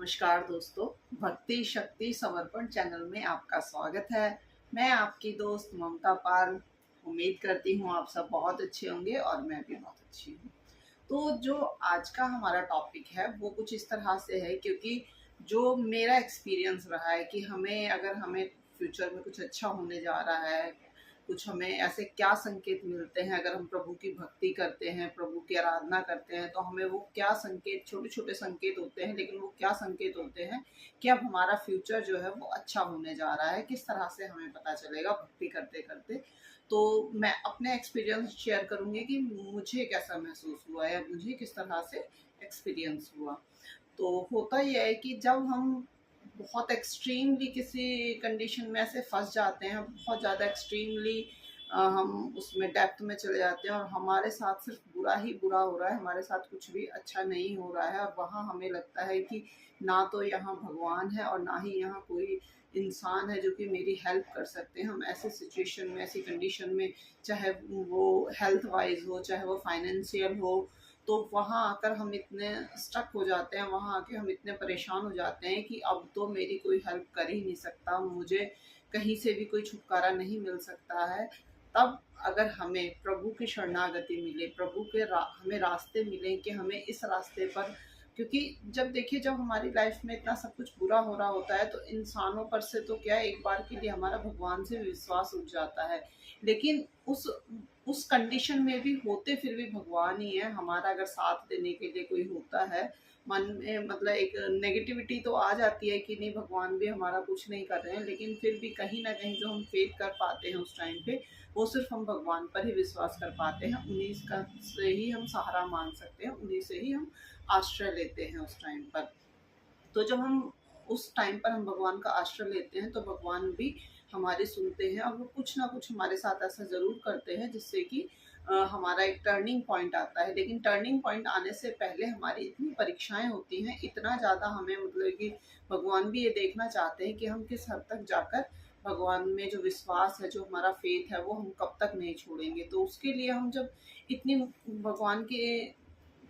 नमस्कार दोस्तों, भक्ति शक्ति समर्पण चैनल में आपका स्वागत है। मैं आपकी दोस्त ममता पाल। उम्मीद करती हूँ आप सब बहुत अच्छे होंगे और मैं भी बहुत अच्छी हूँ। तो जो आज का हमारा टॉपिक है वो कुछ इस तरह से है, क्योंकि जो मेरा एक्सपीरियंस रहा है कि हमें फ्यूचर में कुछ अच्छा होने जा रहा है, कुछ हमें ऐसे क्या संकेत मिलते हैं अगर हम प्रभु की भक्ति करते हैं, प्रभु की आराधना करते हैं, तो हमें वो क्या संकेत, छोटे छोटे संकेत होते हैं, लेकिन वो क्या संकेत होते हैं कि अब हमारा फ्यूचर जो है वो अच्छा होने जा रहा है, किस तरह से हमें पता चलेगा भक्ति करते करते। तो मैं अपने एक्सपीरियंस शेयर करूंगी कि मुझे कैसा महसूस हुआ या मुझे किस तरह से एक्सपीरियंस हुआ। तो होता यह है कि जब हम बहुत एक्सट्रीमली किसी कंडीशन में ऐसे फंस जाते हैं, बहुत ज़्यादा एक्सट्रीमली हम उसमें डेप्थ में चले जाते हैं और हमारे साथ सिर्फ बुरा ही बुरा हो रहा है, हमारे साथ कुछ भी अच्छा नहीं हो रहा है, और वहाँ हमें लगता है कि ना तो यहाँ भगवान है और ना ही यहाँ कोई इंसान है जो कि मेरी हेल्प कर सकते हैं। हम ऐसे सिचुएशन में, ऐसी कंडीशन में, चाहे वो हेल्थ वाइज हो, चाहे वो फाइनेंशियल हो, तो वहाँ आकर हम इतने स्टक हो जाते हैं, वहाँ आके हम इतने परेशान हो जाते हैं कि अब तो मेरी कोई हेल्प कर ही नहीं सकता, मुझे कहीं से भी कोई छुटकारा नहीं मिल सकता है। तब अगर हमें प्रभु की शरणागति मिले, हमें रास्ते मिले कि हमें इस रास्ते पर, क्योंकि जब देखिए, जब हमारी लाइफ में इतना सब कुछ बुरा हो रहा होता है तो इंसानों पर से तो क्या, एक बार के लिए हमारा भगवान से विश्वास उठ जाता है, लेकिन उस कंडीशन में भी होते फिर भी भगवान ही है हमारा। अगर साथ देने के लिए कोई होता है, मन में मतलब एक नेगेटिविटी तो आ जाती है कि नहीं, भगवान भी हमारा कुछ नहीं कर रहे हैं, लेकिन फिर भी कहीं ना कहीं जो हम फेथ कर पाते हैं उस टाइम पे, वो सिर्फ हम भगवान पर ही विश्वास कर पाते हैं, उन्हीं का से ही हम सहारा मांग सकते हैं, उन्हीं से ही हम आश्रय लेते हैं उस टाइम पर। तो जब हम उस टाइम पर हम भगवान का आश्रय लेते हैं तो भगवान भी हमारी सुनते हैं, और वो कुछ ना कुछ हमारे साथ ऐसा ज़रूर करते हैं जिससे कि हमारा एक टर्निंग पॉइंट आता है। लेकिन टर्निंग पॉइंट आने से पहले हमारी इतनी परीक्षाएं होती हैं, इतना ज़्यादा हमें, मतलब कि भगवान भी ये देखना चाहते हैं कि हम किस हद तक जाकर भगवान में जो विश्वास है, जो हमारा फेथ है, वो हम कब तक नहीं छोड़ेंगे। तो उसके लिए हम जब इतनी भगवान के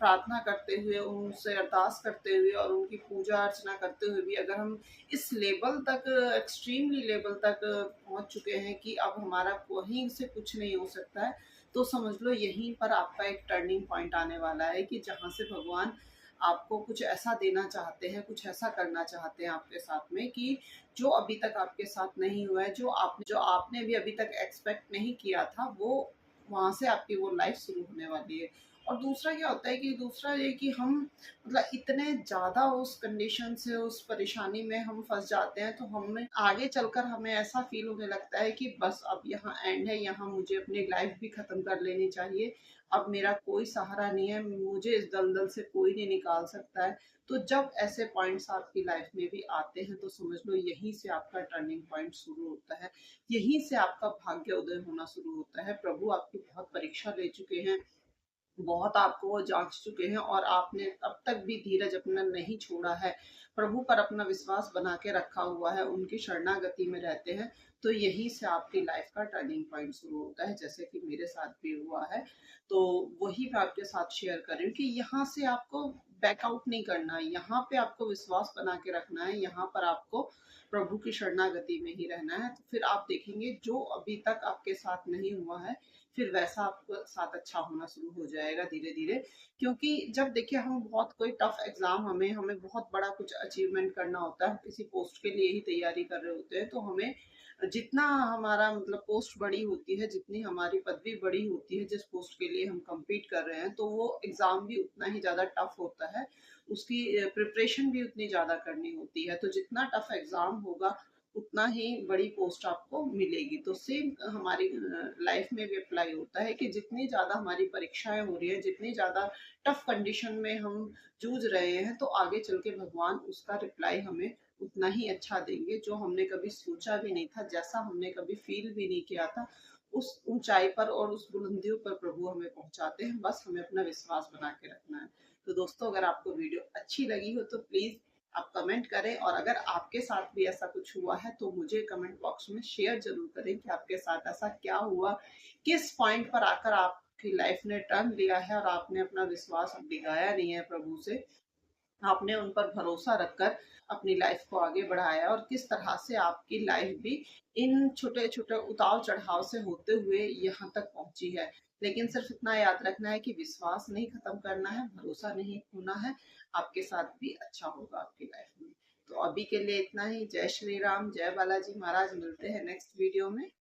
प्रार्थना करते हुए, उनसे अरदास करते हुए और उनकी पूजा अर्चना करते हुए भी अगर हम इस लेवल तक, एक्सट्रीमली लेवल तक पहुंच चुके हैं कि अब हमारा कहीं से कुछ नहीं हो सकता है, तो समझ लो यहीं पर आपका एक टर्निंग पॉइंट आने वाला है कि जहां से भगवान आपको कुछ ऐसा देना चाहते हैं, कुछ ऐसा करना चाहते हैं आपके साथ में कि जो अभी तक आपके साथ नहीं हुआ है, जो आपने भी अभी तक एक्सपेक्ट नहीं किया था, वो वहां से आपकी वो लाइफ शुरू होने वाली है। और दूसरा क्या होता है कि दूसरा ये कि हम, मतलब इतने ज़्यादा उस कंडीशन से, उस परेशानी में हम फँस जाते हैं, तो हमें आगे चलकर हमें ऐसा फ़ील होने लगता है कि बस अब यहाँ एंड है, यहाँ मुझे अपनी लाइफ़ भी ख़त्म कर लेनी चाहिए। अब मेरा कोई सहारा नहीं है, मुझे इस दलदल से कोई नहीं निकाल सकता है। तो जब ऐसे पॉइंट्स आपकी लाइफ़ में भी आते हैं, तो समझ लो यहीं से आपका टर्निंग पॉइंट शुरू होता है, यहीं से आपका भाग्योदय होना शुरू होता है। प्रभु आपकी बहुत परीक्षा ले चुके हैं, बहुत आपको वो जांच चुके हैं, और आपने अब तक भी धीरज अपना नहीं छोड़ा है, प्रभु पर अपना विश्वास बना के रखा हुआ है, उनकी शरणागति में रहते हैं, तो यहीं से आपकी लाइफ का टर्निंग पॉइंट शुरू होता है, जैसे कि मेरे साथ भी हुआ है। तो वही मैं आपके साथ शेयर कर रही हूँ कि यहाँ से आपको बैकआउट नहीं करना है, यहाँ पे आपको विश्वास बना के रखना है, यहाँ पर आपको प्रभु की शरणागति में ही रहना है। तो फिर आप देखेंगे जो अभी तक आपके साथ नहीं हुआ है, फिर वैसा आपके साथ अच्छा होना शुरू हो जाएगा धीरे धीरे। क्योंकि जब देखिए, हम बहुत कोई टफ एग्जाम, हमें हमें बहुत बड़ा कुछ अचीवमेंट करना होता है, हम किसी पोस्ट के लिए ही तैयारी कर रहे होते हैं, तो हमें जितना हमारा मतलब पोस्ट बड़ी होती है, जितनी हमारी पदवी बड़ी होती है, जिस पोस्ट के लिए हम compete कर रहे हैं, तो वो एग्जाम भी उतना ही ज्यादा टफ होता है, उसकी प्रिपरेशन भी उतनी ज्यादा करनी होती है। तो जितना टफ एग्जाम होगा, उतना ही बड़ी पोस्ट आपको मिलेगी। तो सेम हमारी लाइफ में भी अप्लाई होता है कि जितनी ज़्यादा हमारी परीक्षाएं हो रही हैं, जितनी ज़्यादा टफ कंडीशन में हम जूझ रहे हैं, तो आगे चल के भगवान उसका रिप्लाई हमें उतना ही अच्छा देंगे, जो हमने कभी सोचा भी नहीं था, जैसा हमने कभी फील भी नहीं किया था। उस ऊंचाई पर और उस बुलंदियों पर प्रभु हमें पहुंचाते हैं, बस हमें अपना विश्वास बना के रखना है। तो दोस्तों, अगर आपको वीडियो अच्छी लगी हो तो प्लीज़ आप कमेंट करें, और अगर आपके साथ भी ऐसा कुछ हुआ है तो मुझे कमेंट बॉक्स में शेयर जरूर करें कि आपके साथ ऐसा क्या हुआ, किस पॉइंट पर आकर आपकी लाइफ ने टर्न लिया है और आपने अपना विश्वास अब डिगाया नहीं है प्रभु से, आपने उन पर भरोसा रखकर अपनी लाइफ को आगे बढ़ाया और किस तरह से आपकी लाइफ भी इन छोटे छोटे उतार चढ़ाव से होते हुए यहाँ तक पहुंची है। लेकिन सिर्फ इतना याद रखना है कि विश्वास नहीं खत्म करना है, भरोसा नहीं खोना है। आपके साथ भी अच्छा होगा आपकी लाइफ में। तो अभी के लिए इतना ही। जय श्री राम, जय बालाजी महाराज। मिलते हैं नेक्स्ट वीडियो में।